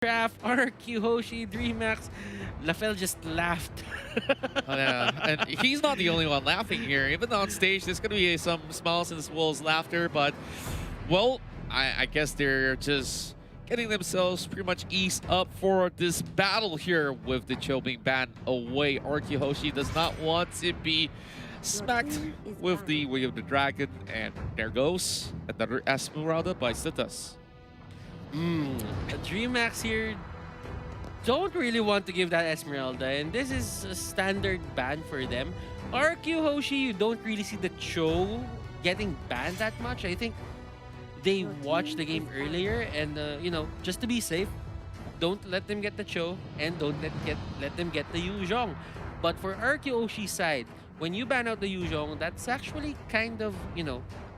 Craft, RQ, Hoshi, Dreammax. Lafel just laughed. Oh, yeah, and he's not the only one laughing here. Even on stage, there's gonna be some smiles as well as laughter. But well, I guess they're just getting themselves pretty much eased up for this battle here with the Cho being banned away. RQ Hoshi does not want to be smacked with the Way of the Dragon, and there goes another Esmeralda by Sitas. Dreammax here don't really want to give that Esmeralda, and this is a standard ban for them. RQ Hoshi, you don't really see the Cho getting banned that much. I think they watched the game earlier, and just to be safe, don't let them get the Cho, and don't let them get the Yuzhong. But for RQ Hoshi's side, when you ban out the Yuzhong, that's actually kind of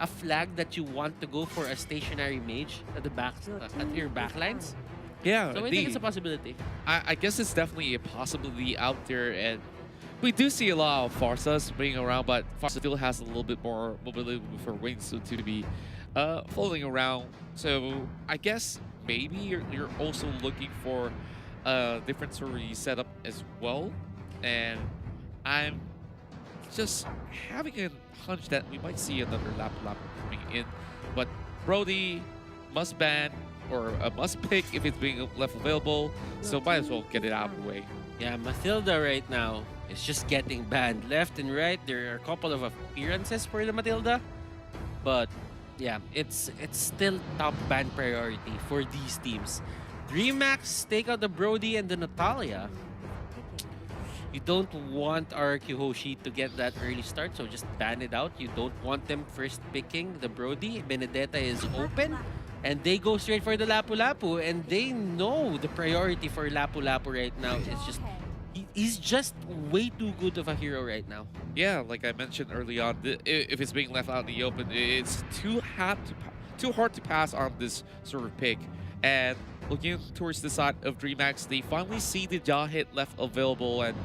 a flag that you want to go for a stationary mage at the back at your backlines. Yeah, So I think it's a possibility. I guess it's definitely a possibility out there, and we do see a lot of Farsas being around, but Farsa still has a little bit more mobility for wings to be floating around. So I guess maybe you're also looking for a different sort of setup as well, and I'm just having a hunch that we might see another Lapu Lapu coming in, but Brody must ban or must pick if it's being left available, so might as well get it out of the way. Yeah, Matilda right now is just getting banned left and right. There are a couple of appearances for the Matilda, but yeah, it's still top ban priority for these teams. Dreammax take out the Brody and the Natalia. You don't want RQ Hoshi to get that early start, so just ban it out. You don't want them first picking the Brody. Benedetta is open, and they go straight for the Lapu Lapu, and they know the priority for Lapu Lapu right now is just he's just way too good of a hero right now. Yeah, like I mentioned early on, if it's being left out in the open, it's too hard to pass on this sort of pick. And looking towards the side of Dreammax, they finally see the jaw hit left available, and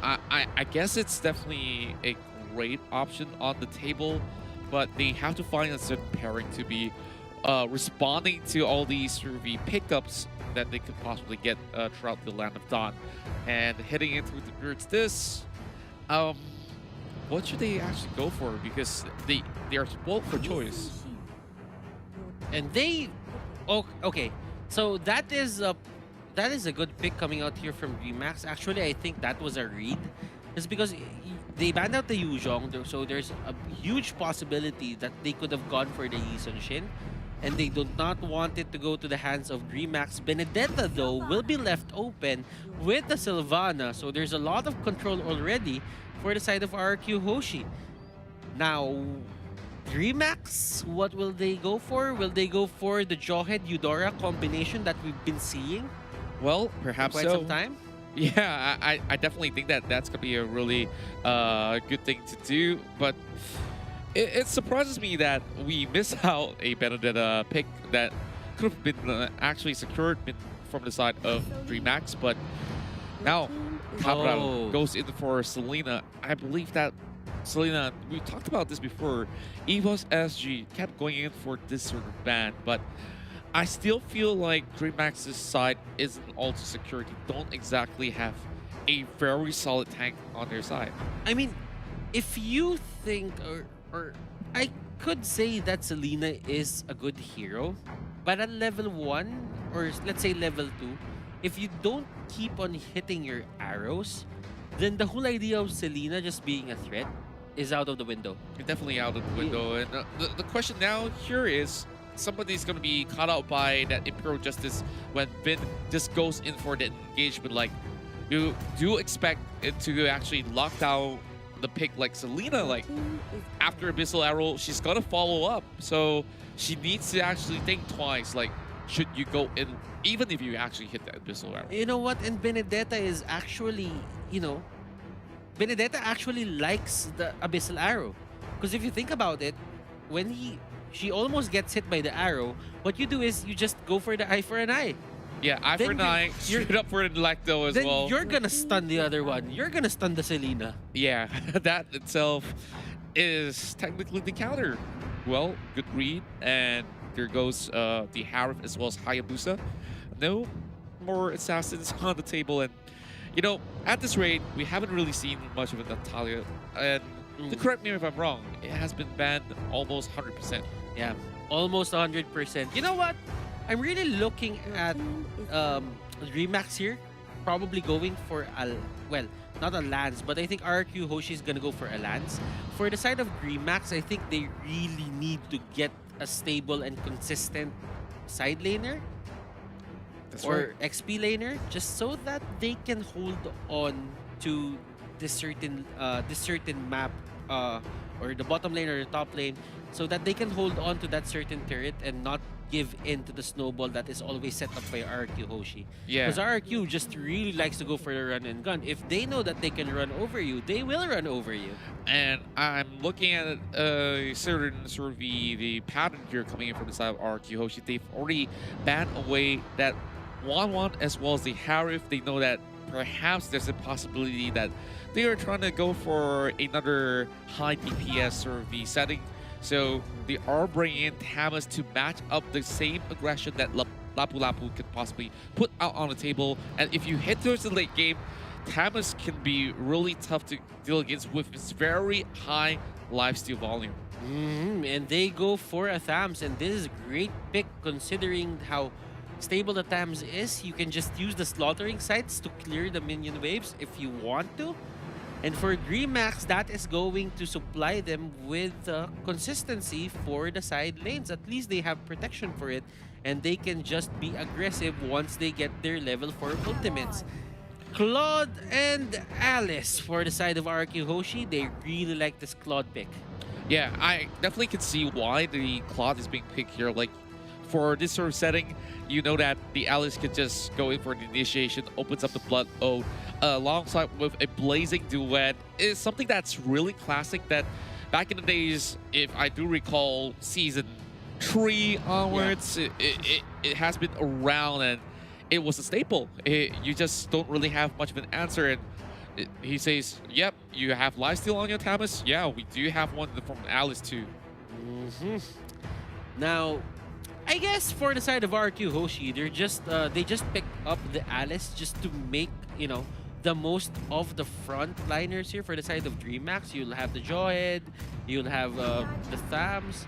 I guess it's definitely a great option on the table, but they have to find a certain pairing to be responding to all these sort of pickups that they could possibly get throughout the Land of Dawn. And heading into towards this, what should they actually go for? Because they are spoiled for choice. And okay, so that is a good pick coming out here from Dreammax. Actually, I think that was a read. It's because they banned out the Yuzhong, so there's a huge possibility that they could have gone for the Yi Sun Shin, and they do not want it to go to the hands of Dreammax. Benedetta, though, will be left open with the Sylvana, so there's a lot of control already for the side of RQ Hoshi. Now, Dreammax, what will they go for? Will they go for the Jawhead Eudora combination that we've been seeing Well, perhaps quite so. some time? Yeah, I definitely think that that's gonna be a really good thing to do, but it surprises me that we miss out a Benedetta pick that could have been actually secured from the side of Dreammax, but now Cabral goes in for Selena. I believe that Selena, we talked about this before, EVOS SG kept going in for this sort of ban, but I still feel like Dreammax's side isn't all too secure. They don't exactly have a very solid tank on their side. I mean, if you think, or I could say that Selena is a good hero, but at level 1, or let's say level 2, if you don't keep on hitting your arrows, then the whole idea of Selena just being a threat is out of the window. You're definitely out of the window. And the question now here is, somebody's going to be caught out by that Imperial Justice when Vin just goes in for the engagement. Like, you do expect it to actually lock down the pick like Selena. Like, after Abyssal Arrow, she's going to follow up. So she needs to actually think twice. Like, should you go in, even if you actually hit that Abyssal Arrow? You know what? And Benedetta is actually, Benedetta actually likes the Abyssal Arrow. Because if you think about it, when she almost gets hit by the arrow, what you do is you just go for the eye for an eye. Yeah, eye for an eye, straight up for the Delecto as well. Then you're gonna stun the other one. You're gonna stun the Selena. Yeah, that itself is technically the counter. Well, good read, and there goes the Harif as well as Hayabusa. No more assassins on the table. And, you know, at this rate, we haven't really seen much of a Natalia. And to correct me if I'm wrong, it has been banned almost 100%. Yeah, almost 100%. You know what? I'm really looking at Dreammax here, probably going for a, well, not a Lance, but I think RQ Hoshi is gonna go for a Lance. For the side of Dreammax, I think they really need to get a stable and consistent side laner That's or XP laner, just so that they can hold on to this certain map, or the bottom lane or the top lane, so that they can hold on to that certain turret and not give in to the snowball that is always set up by RQ Hoshi. Yeah. Because RQ just really likes to go for the run and gun. If they know that they can run over you, they will run over you. And I'm looking at certain sort of the pattern here coming in from the side of RQ Hoshi. They've already banned away that 1-1 as well as the Harif. They know that perhaps there's a possibility that they are trying to go for another high DPS sort of the setting. So they are bringing in Tamas to match up the same aggression that Lapu Lapu could possibly put out on the table. And if you hit towards the late game, Tamas can be really tough to deal against with its very high lifesteal volume. And they go for a Thams, and this is a great pick considering how stable the Thams is. You can just use the slaughtering sites to clear the minion waves if you want to. And for Dreammax, that is going to supply them with consistency for the side lanes. At least they have protection for it, and they can just be aggressive once they get their level 4 ultimates. Claude and Alice for the side of RQ Hoshi, they really like this Claude pick. Yeah, I definitely can see why the Claude is being picked here. Like, for this sort of setting, you know that the Alice could just go in for the initiation, opens up the Blood Ode, alongside with a Blazing Duet. Is something that's really classic that back in the days, if I do recall, Season 3 onwards, it has been around and it was a staple. You just don't really have much of an answer. And he says, yep, you have lifesteal on your Tamas? Yeah, we do have one from Alice too. Now, I guess for the side of RQ Hoshi, they just picked up the Alice just to make, you know, the most of the frontliners here. For the side of Dreammax, you'll have the Jawhead, you'll have the Thams,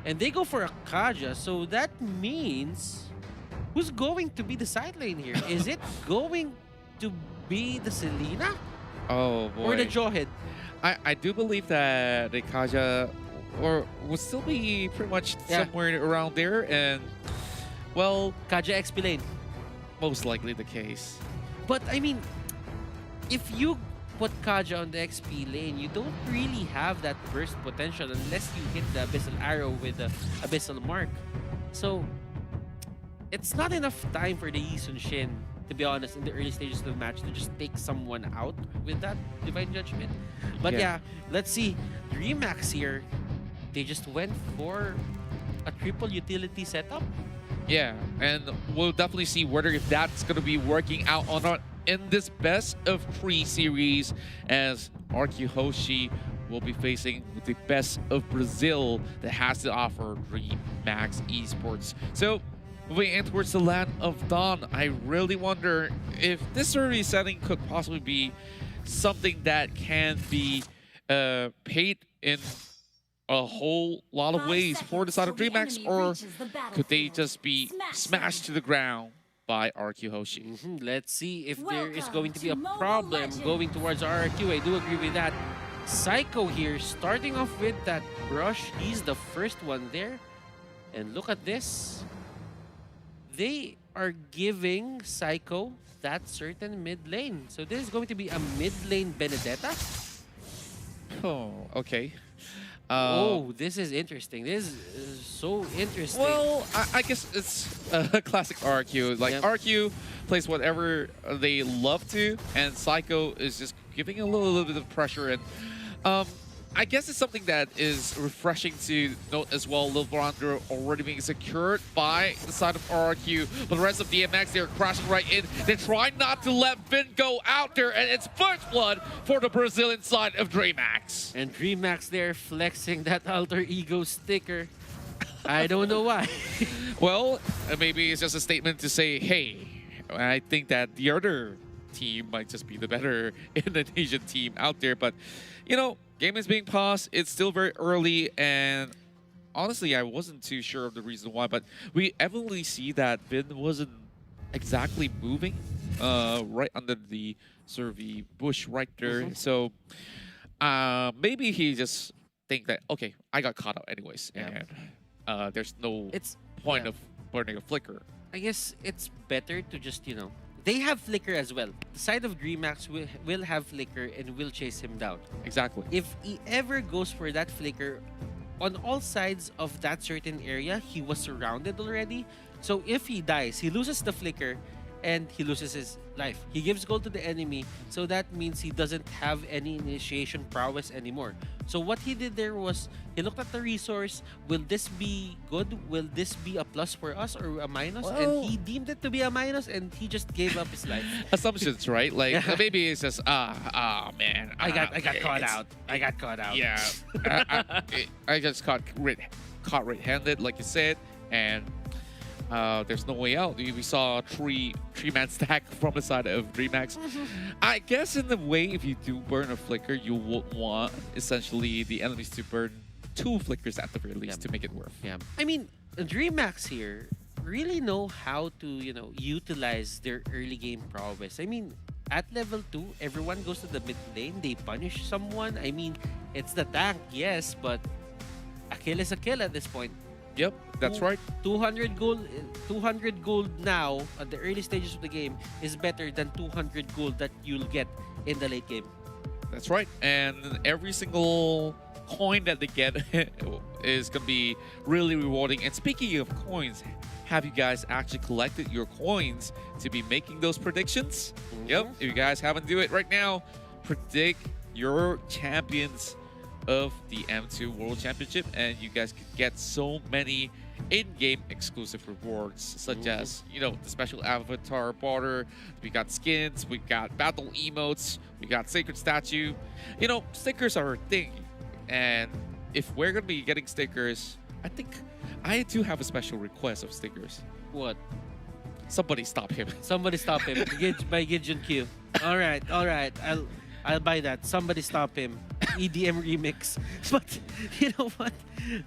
and they go for a Kaja. So that means, who's going to be the side lane here? Is it going to be the Selena? Oh boy. Or the Jawhead? I do believe that the Kaja will still be pretty much somewhere around there, and well, Kaja XP lane. Most likely the case. But I mean, if you put Kaja on the XP lane, you don't really have that burst potential unless you hit the Abyssal Arrow with the Abyssal Mark. So, it's not enough time for the Yi Sun Shin, to be honest, in the early stages of the match to just take someone out with that Divine Judgment. But yeah, let's see. Dreammax here, they just went for a triple utility setup. Yeah, and we'll definitely see whether if that's going to be working out or not in this best of 3 series, as RQ Hoshi will be facing the best of Brazil that has to offer Dreammax Esports. So, moving in towards the land of Dawn, I really wonder if this early setting could possibly be something that can be paid in a whole lot of ways for the side of Dreammax, or could they just be smashed to the ground by RQ Hoshi? Let's see if there is going to be a problem going towards RQ. I do agree with that. Psycho here, starting off with that brush. He's the first one there. And look at this. They are giving Psycho that certain mid lane. So this is going to be a mid lane Benedetta. Oh, okay. Oh, this is interesting. This is so interesting. Well, I guess it's a classic RQ. Like, RQ plays whatever they love to, and Psycho is just giving a little bit of pressure. And I guess it's something that is refreshing to note as well. Lil Bronder already being secured by the side of RQ, but the rest of DMX, they're crashing right in. They try not to let Finn go out there, and it's first blood for the Brazilian side of Dreammax. And Dreammax there flexing that alter ego sticker. I don't know why. Well, maybe it's just a statement to say, hey, I think that the other team might just be the better Indonesian team out there. But, game is being paused. It's still very early. And honestly, I wasn't too sure of the reason why. But we evidently see that Vin wasn't exactly moving right under the sort of the bush right there. So maybe he just think that, okay, I got caught out anyways. Yeah. And there's no It's point yeah. of burning a flicker. I guess it's better to just, they have flicker as well. The side of Dreammax will have flicker and will chase him down. Exactly. If he ever goes for that flicker, on all sides of that certain area, he was surrounded already. So if he dies, he loses the flicker and he loses his life. He gives gold to the enemy, so that means he doesn't have any initiation prowess anymore. So what he did there was, he looked at the resource. Will this be good? Will this be a plus for us or a minus? Well, and he deemed it to be a minus, and he just gave up his life. assumptions, right? Like Yeah. maybe it's just man, I got caught it's- out. I got caught out. Yeah, I just caught red-handed, like you said, and there's no way out. We saw three-man stack from the side of Dreammax. I guess in the way, if you do burn a flicker, you would want essentially the enemies to burn 2 flickers at the very least to make it worth. Yeah. I mean, Dreammax here really know how to, utilize their early game prowess. I mean, at level 2, everyone goes to the mid lane. They punish someone. I mean, it's the tank, yes, but a kill is a kill at this point. Yep, that's right. 200 gold now at the early stages of the game is better than 200 gold that you'll get in the late game. That's right. And every single coin that they get is going to be really rewarding. And speaking of coins, have you guys actually collected your coins to be making those predictions? Yep. If you guys haven't do it right now, predict your champions of the M2 World Championship, and you guys could get so many in-game exclusive rewards, such as, the special avatar border. We got skins, we got battle emotes, we got sacred statue. Stickers are a thing, and if we're gonna be getting stickers, I think I do have a special request of stickers. What? Somebody stop him. Somebody stop him. By Gideon Q. All right. I'll buy that. Somebody stop him. EDM remix. But you know what?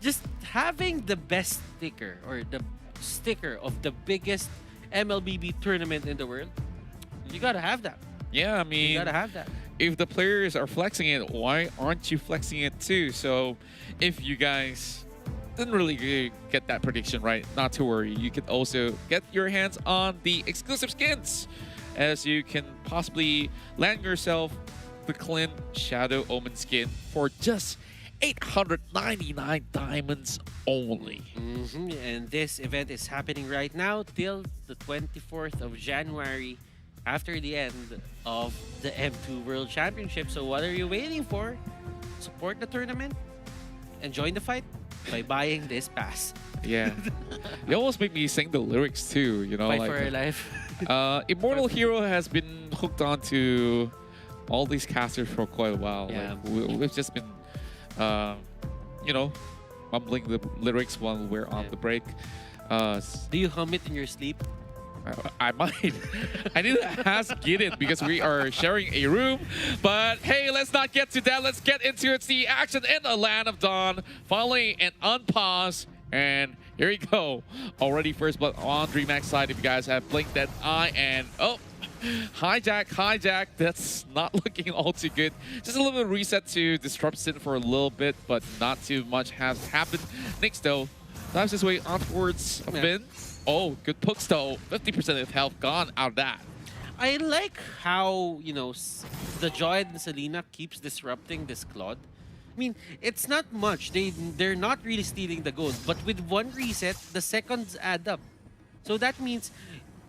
Just having the best sticker or the sticker of the biggest MLBB tournament in the world, you gotta have that. Yeah, I mean, You gotta have that. if the players are flexing it, why aren't you flexing it too? So if you guys didn't really get that prediction right, not to worry. You can also get your hands on the exclusive skins, as you can possibly land yourself the Clint Shadow Omen skin for just 899 diamonds only. And this event is happening right now till the 24th of January, after the end of the M2 World Championship. So what are you waiting for? Support the tournament and join the fight by buying this pass. Yeah. They almost make me sing the lyrics too, Fight for your life. Immortal Hero has been hooked on to all these casters for quite a while. Yeah. Like, we've just been, mumbling the lyrics while we're on the break. Do you hum it in your sleep? I might. I need to ask Gideon because we are sharing a room. But hey, let's not get to that. Let's get into it. The action in the Land of Dawn. Finally, an unpause. And here we go. Already first blood on Dreammax side. If you guys have blinked that eye, and hijack. That's not looking all too good. Just a little bit of reset to disrupt Sin for a little bit, but not too much has happened. Nyx though dives his way on towards Finn. Oh, good pokes though. 50% of health gone out of that. I like how, the Joy and Selena keeps disrupting this Claude. I mean, it's not much. They're not really stealing the gold, but with one reset, the seconds add up. So that means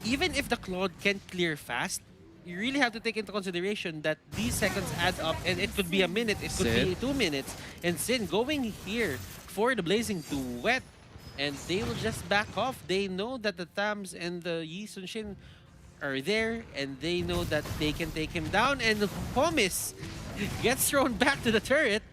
even if the Claude can't clear fast, you really have to take into consideration that these seconds add up, and it could be a minute, it could be 2 minutes. And Sin going here for the Blazing Duet, and they will just back off. They know that the Tams and the Yi Sun Shin are there, and they know that they can take him down, and Homis gets thrown back to the turret.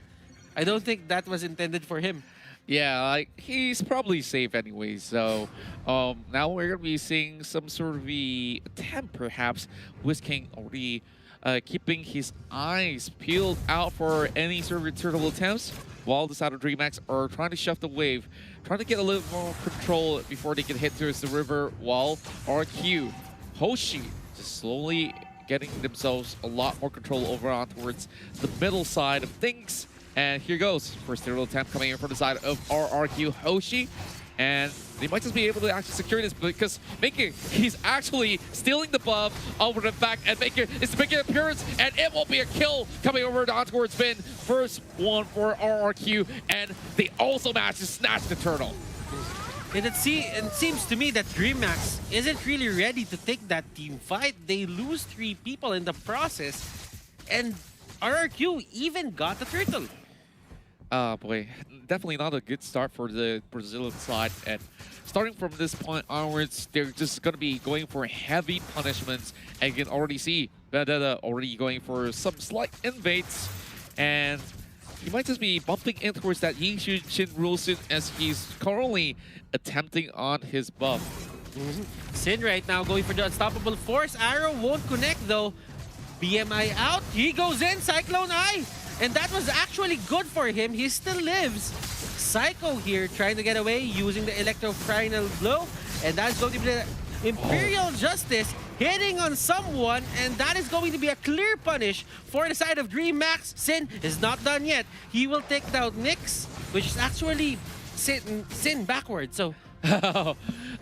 I don't think that was intended for him. Yeah, like he's probably safe anyway. So now we're gonna be seeing some sort of the attempt, perhaps. King already keeping his eyes peeled out for any sort of returnable attempts, while the side of Dreammax are trying to shove the wave, trying to get a little more control before they can hit towards the river. While RQ, Hoshi, just slowly getting themselves a lot more control over on towards the middle side of things. And here goes. First serial attempt coming in from the side of RRQ Hoshi. And they might just be able to actually secure this because Maker, he's actually stealing the buff over the back, and Maker is making an appearance, and it will be a kill coming over down towards Finn. First one for RRQ, and they also managed to snatch the turtle. And it seems to me that Dreammax isn't really ready to take that team fight. They lose 3 people in the process, and RRQ even got the turtle. Boy, definitely not a good start for the Brazilian side. And starting from this point onwards, they're just going to be going for heavy punishments. And you can already see Vendetta already going for some slight invades. And he might just be bumping in towards that Ying Shin rule soon, as he's currently attempting on his buff. Sin right now going for the unstoppable force. Arrow won't connect though. BMI out. He goes in. Cyclone Eye. And that was actually good for him. He still lives. Psycho here trying to get away using the electroprinal blow. And that's going to be the Imperial Justice hitting on someone. And that is going to be a clear punish for the side of Dreammax. Sin is not done yet. He will take down Nyx, which is actually Sin backwards. So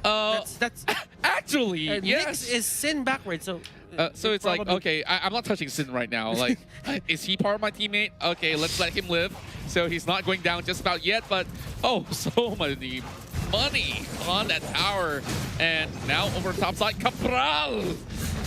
that's actually, yes. Nyx is Sin backwards. So it's like, okay, I'm not touching Sin right now. Like, is he part of my teammate? Okay, let's let him live. So he's not going down just about yet, but oh, so much money on that tower. And now over the top side, Cabral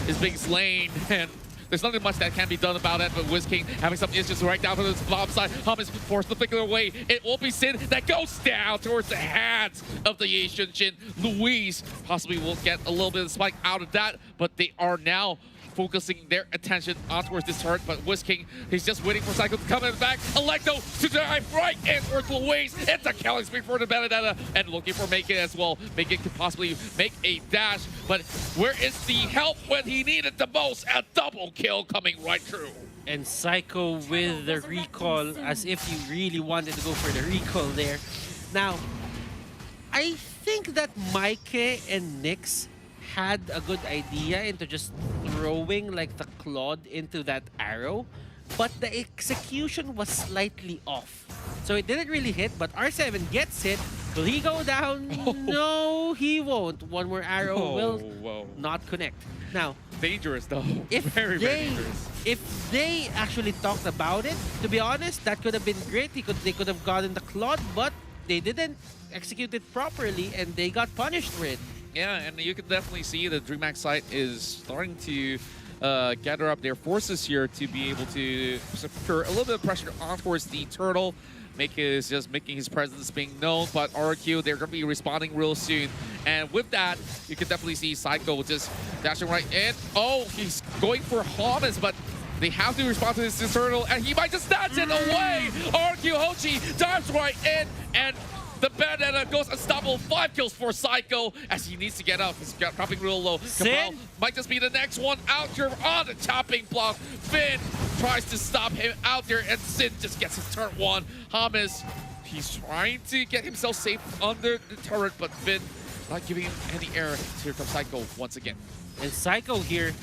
is being slain. And there's nothing much that can be done about it, but King having some issues right down to the bottom side. Hum is forced to flicker away. It will be Sin that goes down towards the hands of the Asian Shin. Luis possibly will get a little bit of spike out of that, but they are now focusing their attention on towards this turret. But King, he's just waiting for Cycle to come in the back. Electo to dive right in towards Luis. It's a killing spree for the Benedetta, and looking for Make It as well. Make It could possibly make a dash, but where is the help when he needed the most? A double kill coming right through. And Psycho with the recall, as if he really wanted to go for the recall there. Now, I think that Mike and Nyx had a good idea into just throwing like the Claude into that arrow, but the execution was slightly off. So it didn't really hit, but R7 gets hit. Will he go down? Oh. No, he won't. One more arrow will not connect. Now, dangerous though. If very dangerous. If they actually talked about it, to be honest, that could have been great. They could have gotten the Claude, but they didn't execute it properly, and they got punished for it. Yeah, and you can definitely see the Dreammax site is starting to gather up their forces here to be able to secure a little bit of pressure on towards the turtle. Make is just making his presence being known, but RQ, they're going to be responding real soon. And with that, you can definitely see Psycho just dashing right in. Oh, he's going for Hamas, but they have to respond to this turtle, and he might just snatch it away. RQ Hoshi dives right in, and the Bandana goes unstoppable. 5 kills for Psycho as he needs to get up. He's dropping real low. Cabral might just be the next one out here on the chopping block. Finn tries to stop him out there, and Sin just gets his turret 1. Hamas, he's trying to get himself safe under the turret, but Finn not giving him any air. Here comes Psycho once again. And Psycho here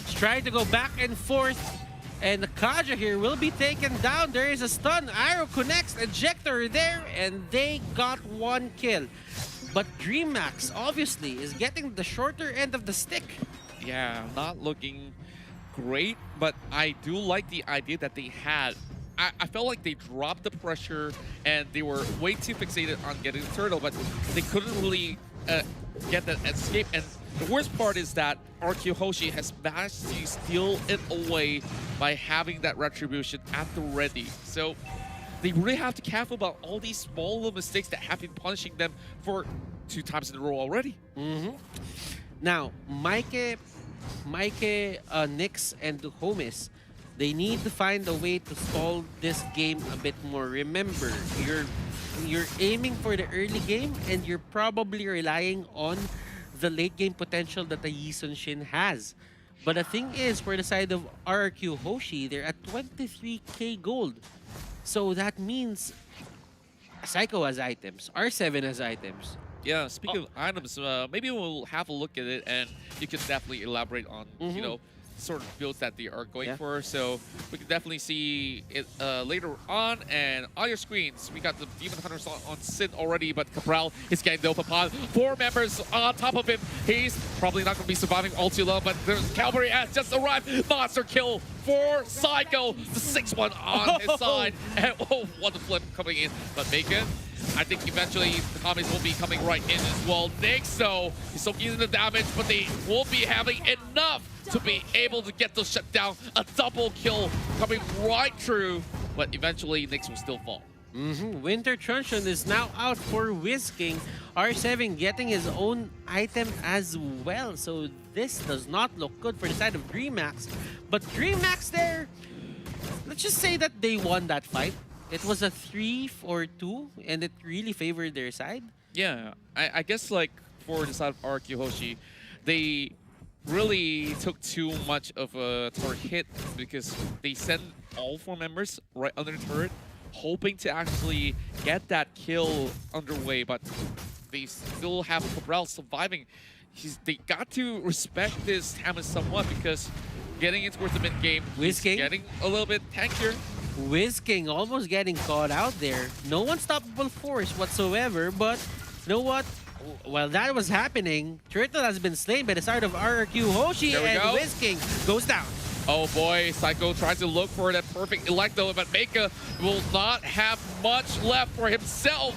is trying to go back and forth. And the Kaja here will be taken down. There is a stun. Arrow connects. Ejector there. And they got 1 kill. But Dreammax, obviously, is getting the shorter end of the stick. Yeah, not looking great. But I do like the idea that they had. I felt like they dropped the pressure. And they were way too fixated on getting the turtle. But they couldn't really get that escape. And the worst part is that RQ Hoshi has managed to steal it away by having that retribution at the ready. So they really have to be careful about all these small little mistakes that have been punishing them for 2 times in a row already. Now, Nyx and Homis, they need to find a way to solve this game a bit more. Remember, You're aiming for the early game, and you're probably relying on the late game potential that the Yisun Shin has. But the thing is, for the side of RRQ Hoshi, they're at 23k gold. So that means Psycho has items, R7 has items. Yeah, speaking of items, maybe we'll have a look at it, and you can definitely elaborate on, you know, sort of builds that they are going for. So we can definitely see it later on. And on your screens, we got the Demon Hunters on Sin already, but Cabral is getting the open pod. 4 members on top of him. He's probably not going to be surviving all too long, but the Cavalry has just arrived. Monster kill for Psycho. The 6-1 on his side. And oh, what a flip coming in. But Bacon, I think eventually the comments will be coming right in as well. Nyx, though, he's soaking in the damage, but they won't be having enough to be able to get the shutdown. A double kill coming right through, but eventually Nyx will still fall. Winter Truncheon is now out for Whisking. R7 getting his own item as well. So this does not look good for the side of Dreammax. But Dreammax there, let's just say that they won that fight. It was a 3-4-2, and it really favored their side. Yeah, I guess like for the side of RQ Hoshi, they really took too much of a turret hit because they sent all 4 members right under the turret, hoping to actually get that kill underway, but they still have Cabral surviving. They got to respect this Hammond somewhat because getting into towards the mid game, he's getting a little bit tankier. Whisking almost getting caught out there. No unstoppable force whatsoever, but you know what? While that was happening, Turtle has been slain by the side of RRQ Hoshi, and Whisking goes down. Oh boy, Psycho tries to look for that perfect Electo, but Meika will not have much left for himself.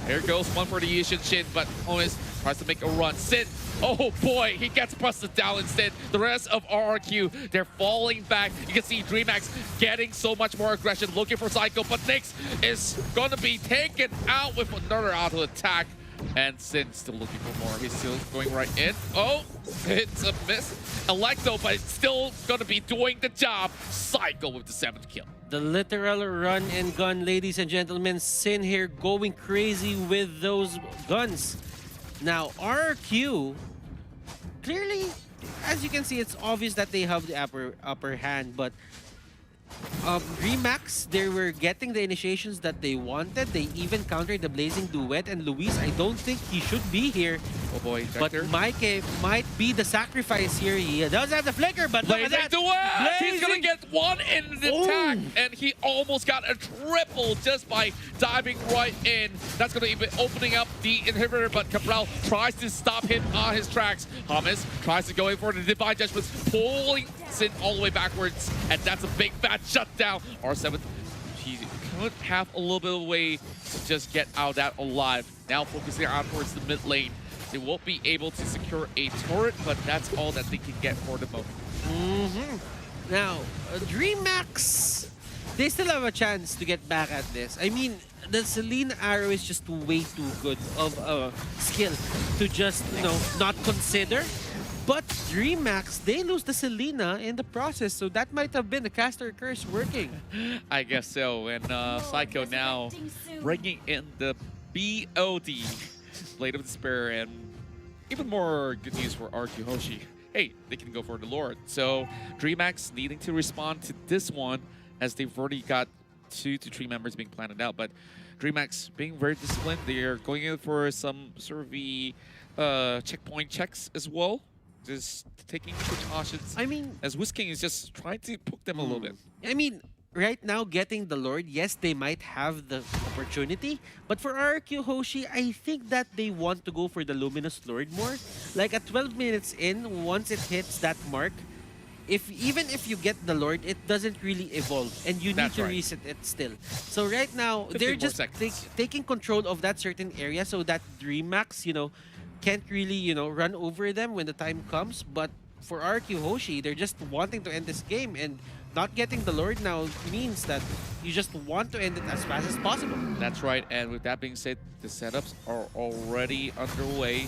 Here goes one for the Yishin Shin, but Honest tries to make a run. Sid, oh boy, he gets busted down instead. The rest of RRQ, they're falling back. You can see Dreammax getting so much more aggression, looking for Psycho, but Nyx is going to be taken out with another auto attack. And Sin still looking for more. He's still going right in. Oh, it's a miss. Electo, but it's still going to be doing the job. Psycho with the 7th kill. The literal run and gun, ladies and gentlemen. Sin here going crazy with those guns. Now, RQ, clearly, as you can see, it's obvious that they have the upper hand, but Dreammax, they were getting the initiations that they wanted. They even countered the Blazing Duet, and Luis, I don't think he should be here. Oh boy, but Mike might be the sacrifice here. He does have the flicker, but look at that. Duet! He's gonna get one in the attack, and he almost got a triple just by diving right in. That's gonna be opening up the inhibitor, but Cabral tries to stop him on his tracks. Hummus tries to go in for the Divine Judgments, pulling Sin all the way backwards, and that's a big fat shutdown. R7, he could have a little bit of a way to just get out of that alive. Now focusing out towards the mid lane. They won't be able to secure a turret, but that's all that they can get for the moment. Now, Dreammax, they still have a chance to get back at this. I mean, the Selena arrow is just way too good of a skill to just, you know, not consider. But Dreammax, they lose the Selena in the process, so that might have been the caster curse working. I guess so. And Psycho now bringing in the BOD, Blade of Despair, and even more good news for RQ Hoshi. Hey, they can go for the Lord. So Dreammax needing to respond to this one, as they've already got 2 to 3 members being planned out. But Dreammax being very disciplined. They are going in for some sort of the checkpoint checks as well. Just taking precautions. I mean, as Whisking is just trying to poke them a little bit. I mean, right now getting the Lord, yes, they might have the opportunity, but for RQ Hoshi, I think that they want to go for the Luminous Lord more. Like at 12 minutes in, once it hits that mark, even if you get the Lord, it doesn't really evolve, and you need to reset it still. So right now, they're just taking control of that certain area so that Dreammax, you know, can't really, you know, run over them when the time comes. But for RQ Hoshi, they're just wanting to end this game, and not getting the Lord now means that you just want to end it as fast as possible. That's right, and with that being said, the setups are already underway,